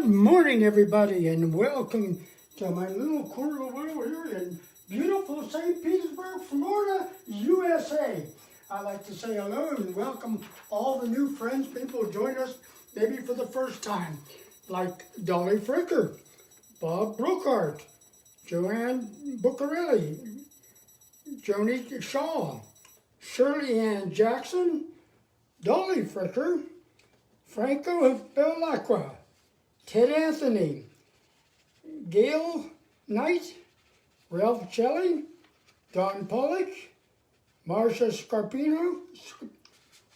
Good morning, everybody, and welcome to my little corner of the world here in beautiful St. Petersburg, Florida, USA. I'd like to say hello and welcome all the new friends, people who join us maybe for the first time, like Dolly Fricker, Bob Brookhart, Joanne Buccarelli, Joni Shaw, Shirley Ann Jackson, Dolly Fricker, Franco Bellacqua, Ted Anthony, Gail Knight, Ralph Shelley, Don Pollock, Marcia Scarpini,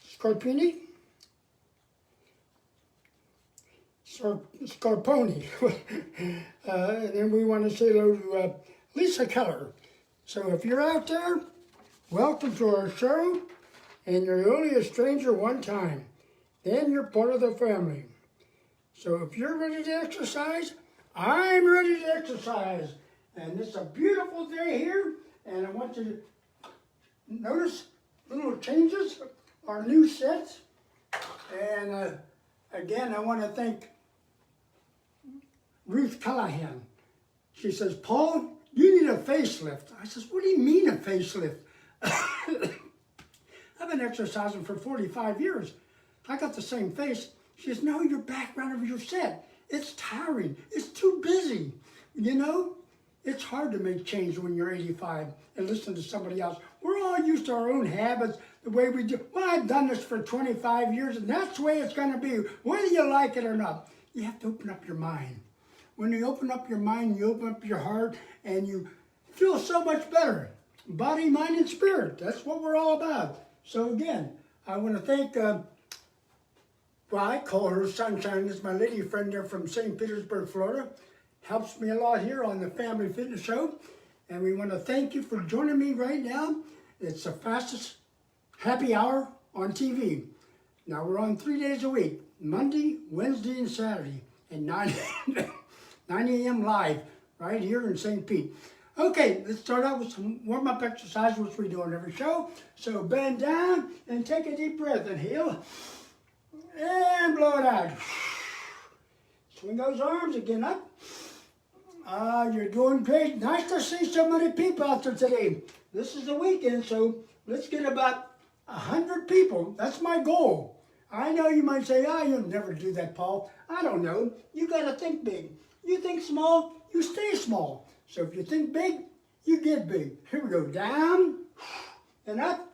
Scarponi. And then we want to say hello to Lisa Keller. So if you're out there, welcome to our show, and you're only a stranger one time. Then you're part of the family. So if you're ready to exercise, I'm ready to exercise. And it's a beautiful day here, and I want you to notice little changes, our new sets. And again, I want to thank Ruth Callahan. She says, Paul, you need a facelift. I says, what do you mean a facelift? I've been exercising for 45 years. I got the same face. She says, no, your background of your set, it's tiring. It's too busy. You know, it's hard to make change when you're 85 and listen to somebody else. We're all used to our own habits, the way we do. Well, I've done this for 25 years, and that's the way it's going to be, whether you like it or not. You have to open up your mind. When you open up your mind, you open up your heart, and you feel so much better. Body, mind, and spirit. That's what we're all about. So again, I want to thank... well, I call her Sunshine. It's my lady friend there from St. Petersburg, Florida. Helps me a lot here on the Family Fitness Show. And we want to thank you for joining me right now. It's the fastest happy hour on TV. Now we're on 3 days a week, Monday, Wednesday, and Saturday at 9 a.m. live right here in St. Pete. Okay, let's start out with some warm-up exercise, which we do on every show. So bend down and take a deep breath. Inhale. And blow it out. Swing those arms again up. You're doing great. Nice to see so many people out there today. This is the weekend, so let's get about 100 people. That's my goal. I know you might say, you'll never do that, Paul. I don't know. You got to think big. You think small, you stay small. So if you think big, you get big. Here we go. Down and up.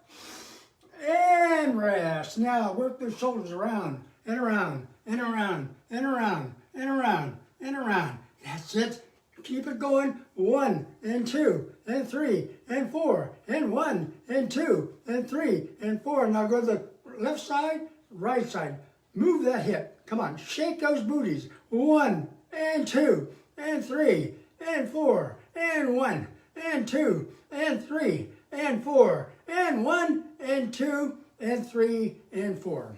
And rest. Now work those shoulders around and around and around and around and around and around. That's it. Keep it going. 1 and 2 and 3 and 4 and 1 and 2 and 3 and 4. Now go to the left side, right side. Move that hip. Come on. Shake those booties. 1 and 2 and 3 and 4 and 1 and 2 and 3 and 4 and 1 and 2 and 3 and 4.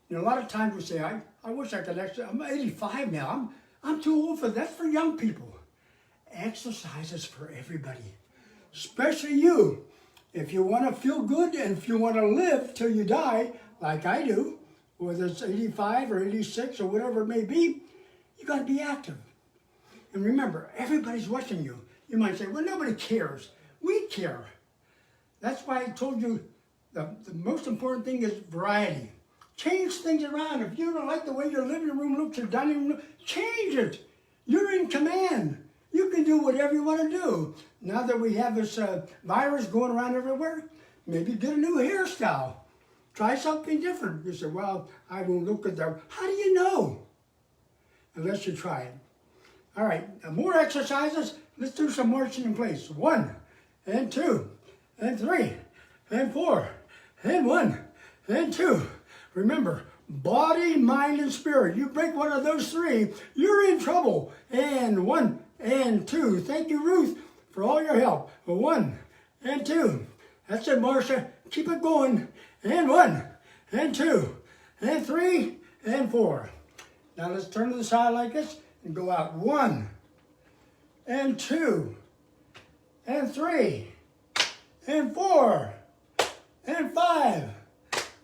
You know, a lot of times we say, I wish I could exercise. I'm 85 now. I'm too old for that. That's for young people. Exercise is for everybody, especially you. If you want to feel good and if you want to live till you die, like I do, whether it's 85 or 86 or whatever it may be, you got to be active. And remember, everybody's watching you. You might say, well, nobody cares. We care. That's why I told you the most important thing is variety. Change things around. If you don't like the way your living room looks, your dining room, change it. You're in command. You can do whatever you want to do. Now that we have this virus going around everywhere, maybe get a new hairstyle. Try something different. You say, well, I won't look at that. How do you know? Unless you try it. All right, more exercises. Let's do some marching in place. 1 and 2 and 3 and 4 and 1 and 2. Remember, body, mind, and spirit. You break one of those 3, you're in trouble. And 1 and 2. Thank you, Ruth, for all your help. 1 and 2. That's it, Marcia. Keep it going. And 1 and 2 and 3 and 4. Now let's turn to the side like this and go out. 1 and 2 and 3 and 4 and 5.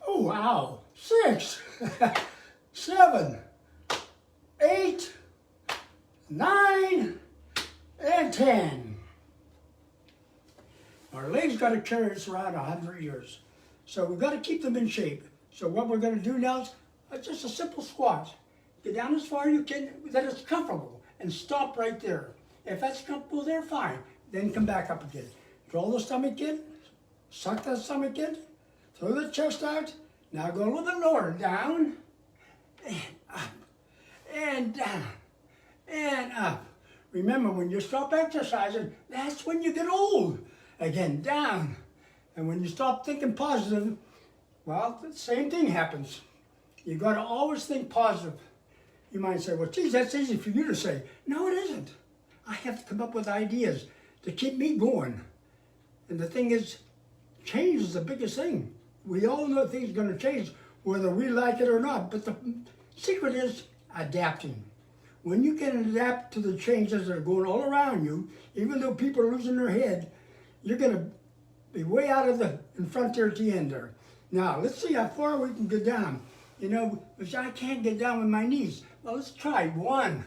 Oh, wow. 6, 7, 10. Our legs got to carry us around 100 years. So we've got to keep them in shape. So what we're going to do now is just a simple squat. Get down as far as you can, that it's comfortable, and stop right there. If that's comfortable there, fine. Then come back up again. Draw the stomach in, suck that stomach in, throw the chest out. Now go a little bit lower, down, and up, and down, and up. Remember, when you stop exercising, that's when you get old. Again, down. And when you stop thinking positive, well, the same thing happens. You got to always think positive. You might say, well, geez, that's easy for you to say. No, it isn't. I have to come up with ideas to keep me going. And the thing is, change is the biggest thing. We all know things are going to change, whether we like it or not. But the secret is adapting. When you can adapt to the changes that are going all around you, even though people are losing their head, you're going to be way out of the in front there at the end there. Now, let's see how far we can get down. You know, if I can't get down with my knees. Well, let's try 1,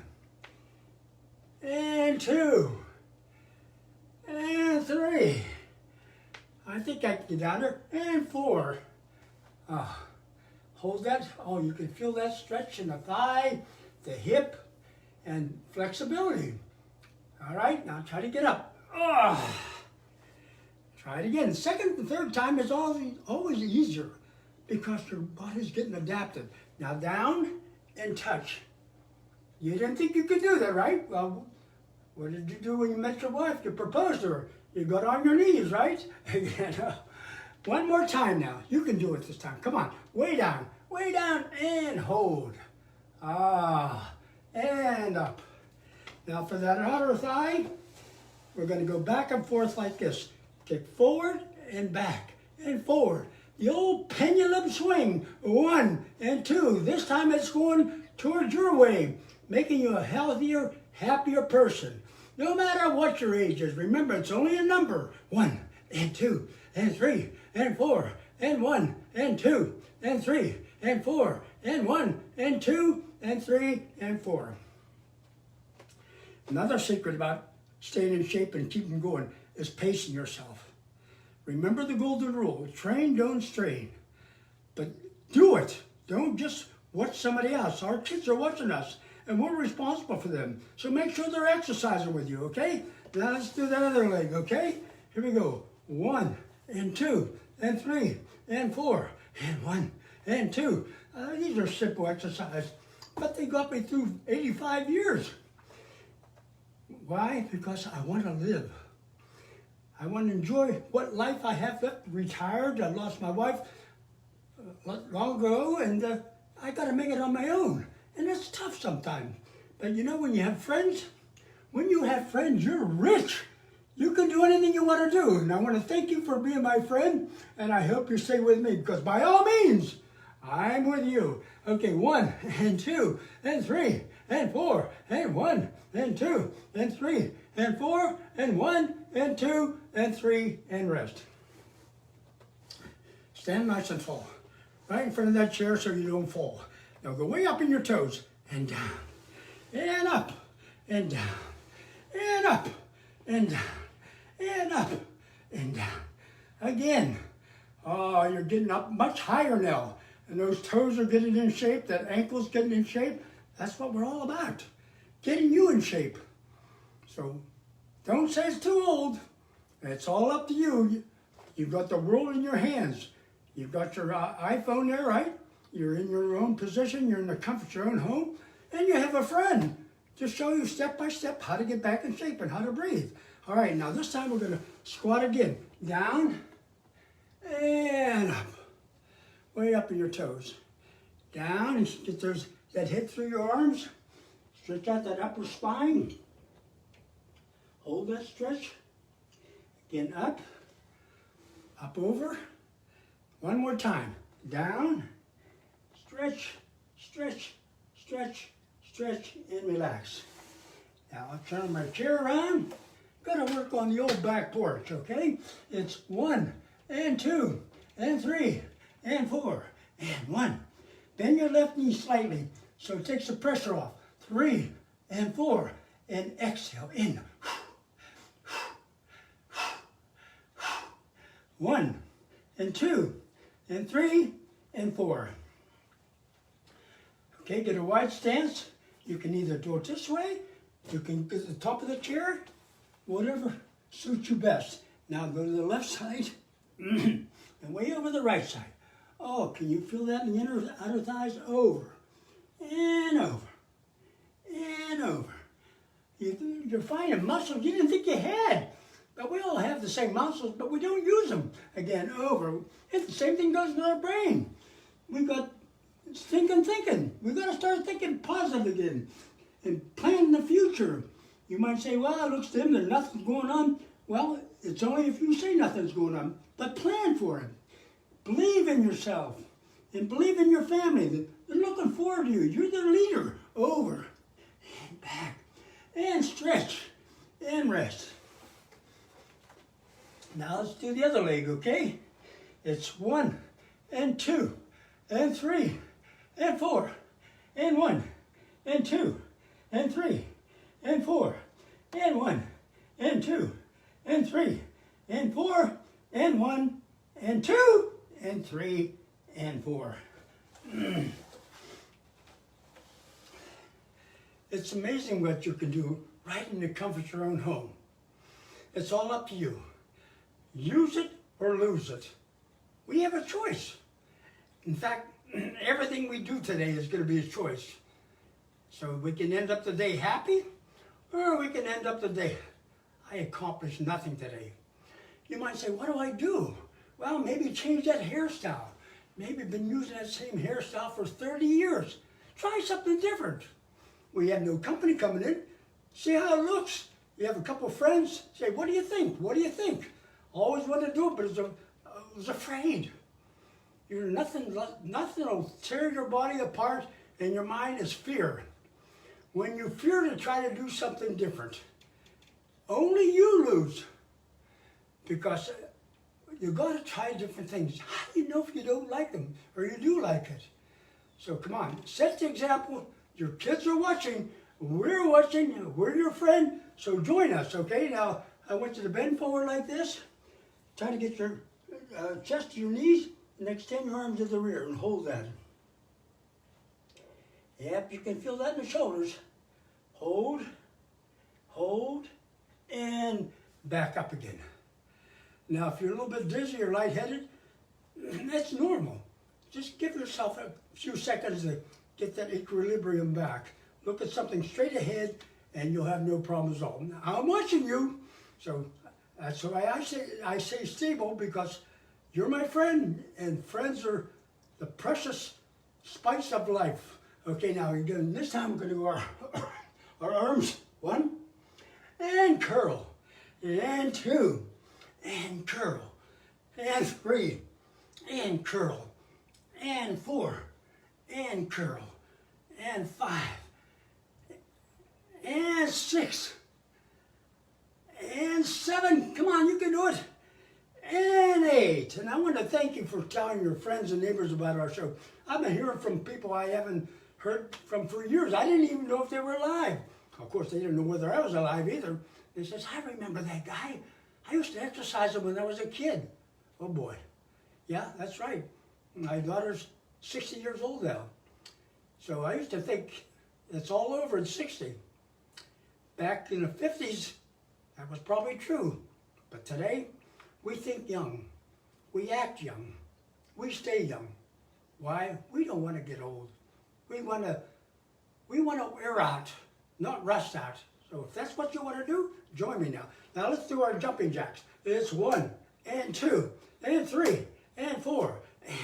and 2, and 3. I think I can get down there, and 4. Hold that. Oh, you can feel that stretch in the thigh, the hip, and flexibility. All right, now try to get up. Try it again. Second and third time is always easier because your body's getting adapted. Now down and touch. You didn't think you could do that, right? Well, what did you do when you met your wife? You proposed to her. You got on your knees, right? One more time now. You can do it this time. Come on. Way down, and hold. And up. Now for that outer thigh, we're going to go back and forth like this. Kick forward and back and forward. The old pendulum swing. 1 and 2. This time it's going towards your way, making you a healthier, happier person. No matter what your age is, remember it's only a number. 1 and 2 and 3 and 4 and 1 and 2 and 3 and 4 and 1 and 2 and 3 and 4. Another secret about staying in shape and keeping going is pacing yourself. Remember the golden rule, train, don't strain. But do it. Don't just watch somebody else. Our kids are watching us, and we're responsible for them. So make sure they're exercising with you, okay? Now let's do that other leg, okay? Here we go. 1 and 2 and 3 and 4 and 1 and 2. These are simple exercises, but they got me through 85 years. Why? Because I want to live. I want to enjoy what life I have left. Retired, I lost my wife long ago, and I got to make it on my own. And it's tough sometimes. But you know, when you have friends, you're rich. You can do anything you want to do. And I want to thank you for being my friend, and I hope you stay with me, because by all means, I'm with you. Okay, 1 and 2 and 3 and 4 and 1 and 2 and 3 and 4 and 1 and 2 and 3 and rest. Stand nice and tall, right in front of that chair so you don't fall. Now go way up in your toes and down, and up, and down, and up, and down, and up, and down. Again. Oh, you're getting up much higher now. And those toes are getting in shape, that ankle's getting in shape. That's what we're all about, getting you in shape. So don't say it's too old. It's all up to you. You've got the world in your hands. You've got your iPhone there, right? You're in your own position. You're in the comfort of your own home. And you have a friend to show you step by step how to get back in shape and how to breathe. All right, now this time we're going to squat again. Down and up. Way up in your toes. Down and get that hip through your arms. Stretch out that upper spine. Hold that stretch. Again, up over. One more time. Down, stretch, stretch, stretch, stretch, and relax. Now I'll turn my chair around. Gotta work on the old back porch, okay? It's 1 and 2 and 3 and 4 and 1. Bend your left knee slightly so it takes the pressure off. 3 and 4 and exhale in. 1 and 2 and 3 and 4. Okay, get a wide stance. You can either do it this way, you can get to the top of the chair, whatever suits you best. Now go to the left side and way over the right side. Oh, can you feel that in the inner outer thighs? Over and over and over. You're finding muscles you didn't think you had. But we all have the same muscles, but we don't use them. Again, over. It's the same thing goes with our brain. We got thinking. We got to start thinking positive again and plan the future. You might say, well, it looks to him there's nothing going on. Well, it's only if you say nothing's going on, but plan for it. Believe in yourself and believe in your family. They're looking forward to you. You're their leader. Over and back and stretch and rest. Now let's do the other leg, okay? It's 1 and 2 and 3 and 4 and 1 and 2 and 3 and 4 and 1 and 2 and 3 and 4 and 1 and 2 and 3 and 4. It's amazing what you can do right in the comfort of your own home. It's all up to you. Use it or lose it. We have a choice. In fact, everything we do today is going to be a choice. So we can end up the day happy, or we can end up the day, I accomplished nothing today. You might say, what do I do? Well, maybe change that hairstyle. Maybe you've been using that same hairstyle for 30 years. Try something different. We have no company coming in. See how it looks. You have a couple of friends. Say, what do you think? What do you think? Always wanted to do it, but was afraid. You're nothing will tear your body apart, and your mind is fear. When you fear to try to do something different, only you lose. Because you got to try different things. How do you know if you don't like them or you do like it? So come on, set the example. Your kids are watching. We're watching. We're your friend. So join us, okay? Now, I want you to bend forward like this. Try to get your chest to your knees and extend your arms to the rear and hold that. Yep, you can feel that in the shoulders. Hold, hold, and back up again. Now, if you're a little bit dizzy or lightheaded, that's normal. Just give yourself a few seconds to get that equilibrium back. Look at something straight ahead, and you'll have no problems at all. Now, I'm watching you, so that's why I say stable, because you're my friend, and friends are the precious spice of life. Okay, now again, this time we're going to do our arms. 1, and curl, and 2, and curl, and 3, and curl, and 4, and curl, and 5, and 6, and 7. Come on, you can do it. And 8. And I want to thank you for telling your friends and neighbors about our show. I've been hearing from people I haven't heard from for years. I didn't even know if they were alive. Of course, they didn't know whether I was alive either. They says, I remember that guy. I used to exercise him when I was a kid. Oh boy. Yeah, that's right. My daughter's 60 years old now. So I used to think it's all over at 60. Back in the 50s, that was probably true. But today, we think young. We act young. We stay young. Why? We don't want to get old. We want to wear out, not rust out. So if that's what you want to do, join me now. Now let's do our jumping jacks. It's 1, and 2, and 3, and 4,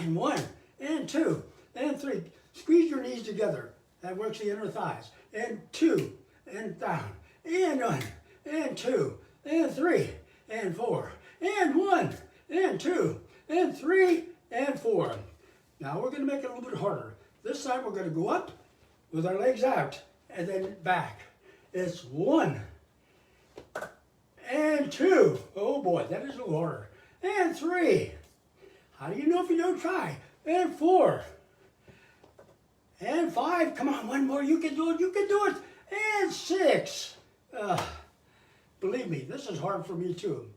and 1, and 2, and 3. Squeeze your knees together. That works the inner thighs. And 2, and down, and 1, and 2, and 3, and 4, and 1, and 2, and 3, and 4. Now we're going to make it a little bit harder. This time we're going to go up with our legs out and then back. It's 1, and 2. Oh boy, that is a little harder. And 3. How do you know if you don't try? And 4. And 5. Come on, one more. You can do it. You can do it. And 6. Believe me, this is hard for me too.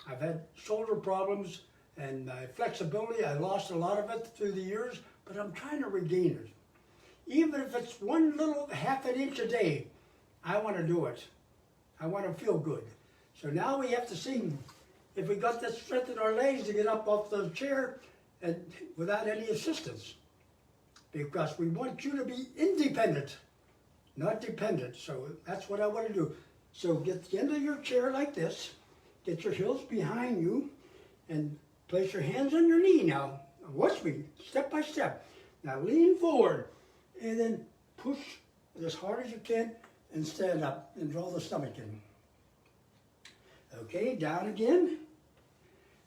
I've had shoulder problems And my flexibility, I lost a lot of it through the years, but I'm trying to regain it. Even if it's one little half an inch a day, I want to do it. I want to feel good. So now we have to see if we got that strength in our legs to get up off the chair and without any assistance. Because we want you to be independent, not dependent. So that's what I want to do. So get the end of your chair like this, get your heels behind you, and place your hands on your knee now. Watch me, step by step. Now lean forward, and then push as hard as you can, and stand up, and draw the stomach in. Okay, down again.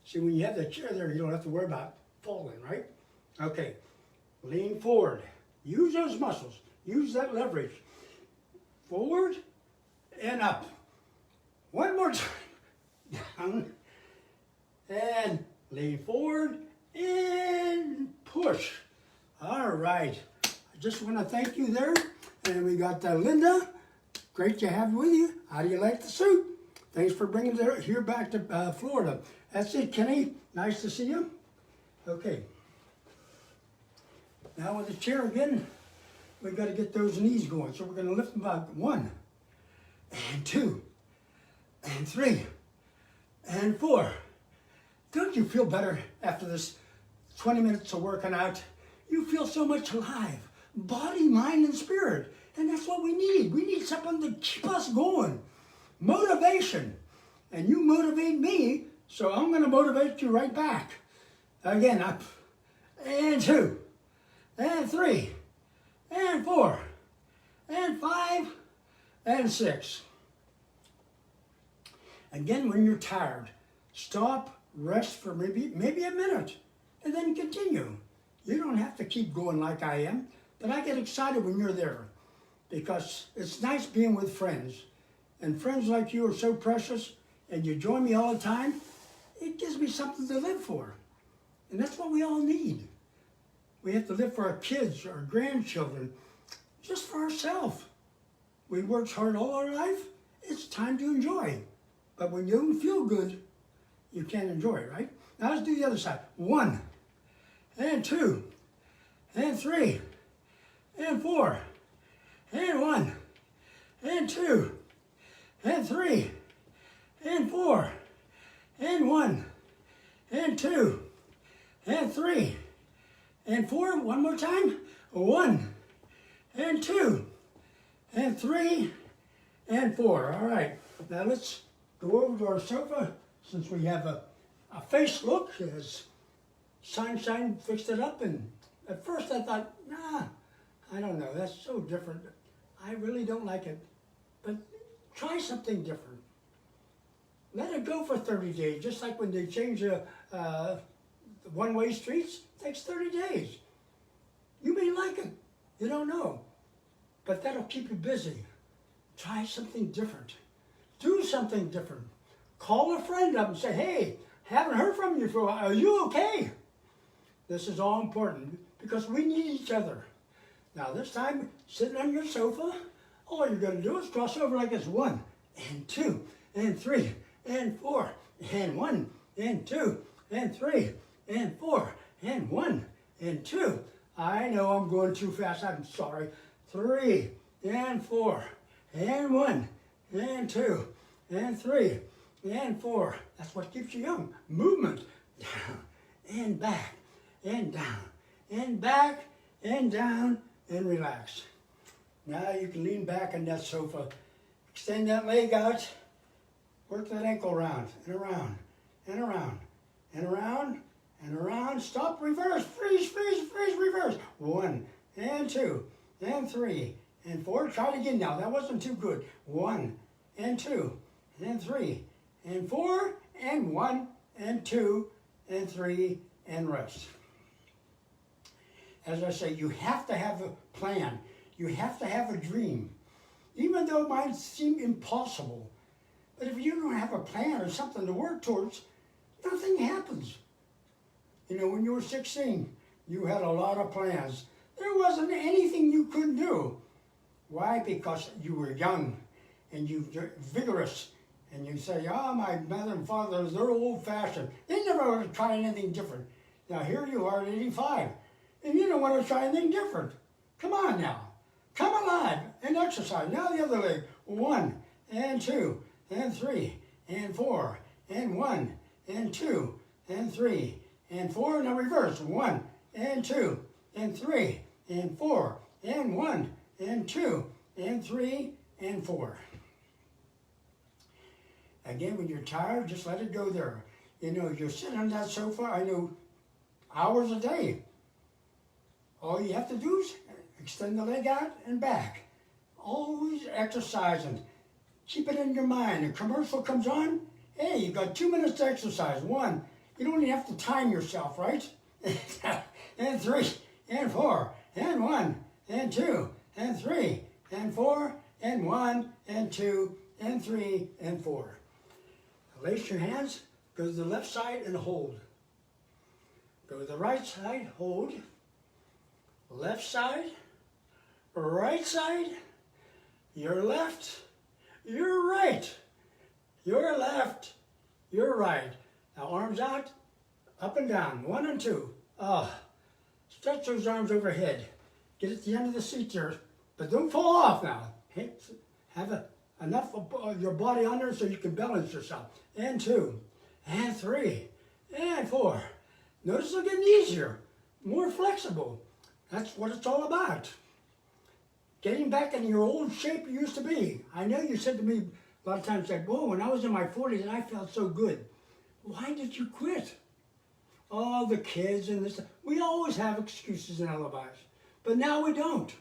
See, when you have the chair there, you don't have to worry about falling, right? Okay, lean forward. Use those muscles. Use that leverage. Forward and up. One more time. Down. And lean forward and push. All right. I just want to thank you there. And we got Linda. Great to have you with you. How do you like the suit? Thanks for bringing it here back to Florida. That's it, Kenny. Nice to see you. Okay. Now with the chair again, we've got to get those knees going. So we're going to lift them about 1, and 2, and 3, and 4. Don't you feel better after this 20 minutes of working out? You feel so much alive. Body, mind, and spirit. And that's what we need. We need something to keep us going. Motivation. And you motivate me, so I'm going to motivate you right back. Again, up. And 2. And 3. And 4. And 5. And 6. Again, when you're tired, stop, rest for maybe a minute, and then continue. You don't have to keep going like I am, but I get excited when you're there because it's nice being with friends. And friends like you are so precious, and you join me all the time. It gives me something to live for. And that's what we all need. We have to live for our kids, our grandchildren, just for ourselves. We worked hard all our life. It's time to enjoy. But when you don't feel good, you can't enjoy it, right? Now let's do the other side. 1, and 2, and 3, and 4, and 1, and 2, and 3, and 4, and 1, and 2, and 3, and 4. One more time. 1, and 2, and 3, and 4. All right. Now let's go over to our sofa since we have a face look. As Sunshine fixed it up, and at first I thought, nah, I don't know, that's so different. I really don't like it. But try something different. Let it go for 30 days, just like when they change the one-way streets, it takes 30 days. You may like it, you don't know, but that'll keep you busy. Try something different. Do something different. Call a friend up and say, hey, haven't heard from you for a while, are you okay? This is all important because we need each other. Now this time, sitting on your sofa, all you're going to do is cross over like this. 1, and 2, and 3, and 4, and 1, and 2, and 3, and 4, and 1, and 2. I know I'm going too fast, I'm sorry. 3, and 4, and 1, and 2, and 3, and 4. That's what keeps you young. Movement. Down, and back, and down, and back, and down, and relax. Now you can lean back on that sofa, extend that leg out, work that ankle around, and around, and around, and around, and around. Stop, reverse, freeze, freeze, freeze, reverse. 1, and 2, and 3, and 4. Try it again now. That wasn't too good. 1, and 2, and 3, and 4, and 1, and 2, and 3, and rest. As I say, you have to have a plan. You have to have a dream. Even though it might seem impossible. But if you don't have a plan or something to work towards, nothing happens. You know, when you were 16, you had a lot of plans. There wasn't anything you couldn't do. Why? Because you were young and you were vigorous And you say, oh, my mother and father, they're old-fashioned. They never want to try anything different. Now here you are at 85, and you don't want to try anything different. Come on now. Come alive and exercise. Now the other leg. 1 and 2 and 3 and 4 and 1 and 2 and 3 and 4. Now reverse. 1 and 2 and 3 and 4 and 1 and 2 and 3 and 4. Again, when you're tired, just let it go there. You know, you're sitting on that sofa, I know, hours a day. All you have to do is extend the leg out and back. Always exercising. Keep it in your mind. A commercial comes on, hey, you got 2 minutes to exercise. 1, you don't even have to time yourself, right? And 3, and 4, and 1, and 2, and 3, and 4, and 1, and 2, and 3, and 4. Lace your hands, go to the left side and hold. Go to the right side, hold. Left side, right side, your left, your right, your left, your right. Now arms out, up and down, 1 and 2. Stretch those arms overhead. Get at the end of the seat there, but don't fall off now. Have enough of your body under so you can balance yourself. And 2, and 3, and 4. Notice it's getting easier, more flexible. That's what it's all about. Getting back in your old shape you used to be. I know you said to me a lot of times, like, whoa, when I was in my 40s and I felt so good. Why did you quit? Oh, the kids and this. We always have excuses and alibis. But now we don't.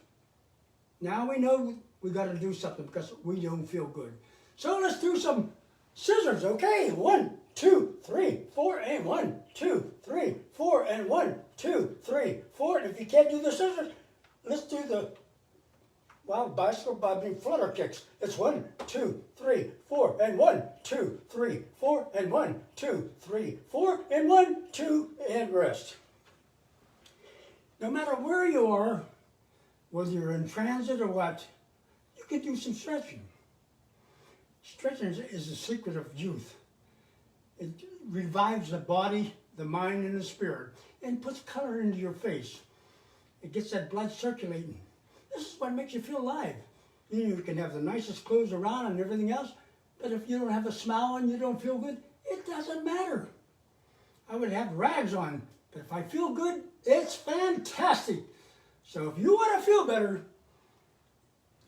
Now we know we got to do something because we don't feel good. So let's do some scissors, okay? 1, 2, 3, 4, and 1, 2, 3, 4, and 1, 2, 3, 4. And if you can't do the scissors, let's do the bicycle flutter kicks. It's 1, 2, 3, 4, and 1, 2, 3, 4, and 1, 2, 3, 4, and 1, 2, and rest. No matter where you are, whether you're in transit or what, you can do some stretching. Stretching is the secret of youth. It revives the body, the mind, and the spirit, and puts color into your face. It gets that blood circulating. This is what makes you feel alive. You can have the nicest clothes around and everything else, but if you don't have a smile and you don't feel good, it doesn't matter. I would have rags on, but if I feel good, it's fantastic. So if you want to feel better,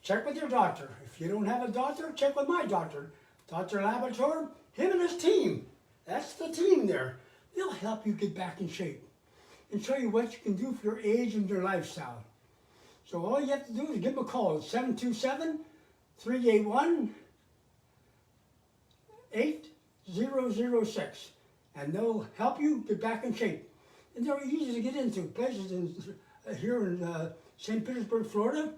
check with your doctor. If you don't have a doctor, check with my doctor. Dr. Laboratory, him and his team. That's the team there. They'll help you get back in shape and show you what you can do for your age and your lifestyle. So all you have to do is give them a call. It's 727-381-8006. And they'll help you get back in shape. And they're easy to get into. Places here in St. Petersburg, Florida.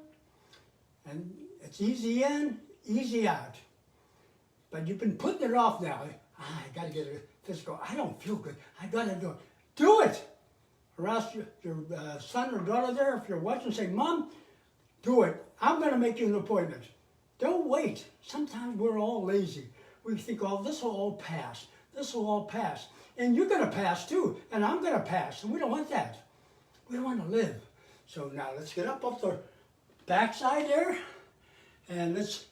And it's easy in, easy out. But you've been putting it off now. I got to get a physical. I don't feel good. I got to do it. Do it! Or else your son or daughter there, if you're watching, say, Mom, do it. I'm going to make you an appointment. Don't wait. Sometimes we're all lazy. We think, oh, this will all pass. This will all pass. And you're going to pass too. And I'm going to pass. And we don't want that. We want to live. So now let's get up the backside there. And let's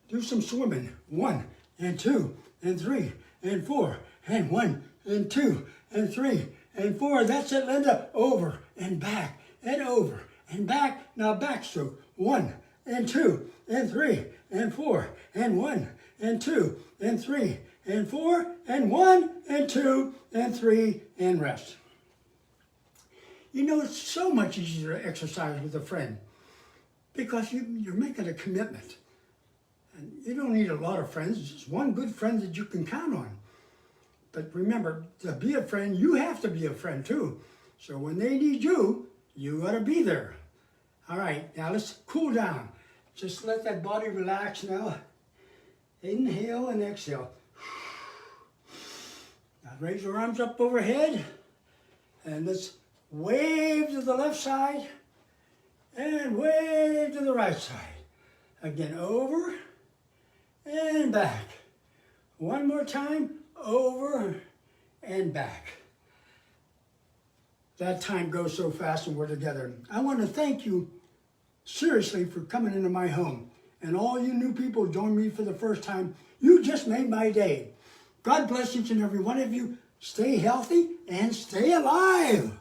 do some swimming. 1 and 2 and 3 and 4 and 1 and 2 and 3 and 4. That's it, Linda. Over and back and over and back. Now backstroke. 1 and 2 and 3 and 4 and 1 and 2 and 3 and 4 and 1 and 2 and 3 and rest. You know, it's so much easier to exercise with a friend because you're making a commitment. And you don't need a lot of friends, just one good friend that you can count on. But remember, to be a friend, you have to be a friend too. So when they need you, you got to be there. All right, now let's cool down. Just let that body relax now. Inhale and exhale. Now raise your arms up overhead. And let's wave to the left side. And wave to the right side. Again, over and back. One more time, over and back. That time goes so fast when we're together. I want to thank you seriously for coming into my home. And all you new people who joined me for the first time, you just made my day. God bless each and every one of you. Stay healthy and stay alive.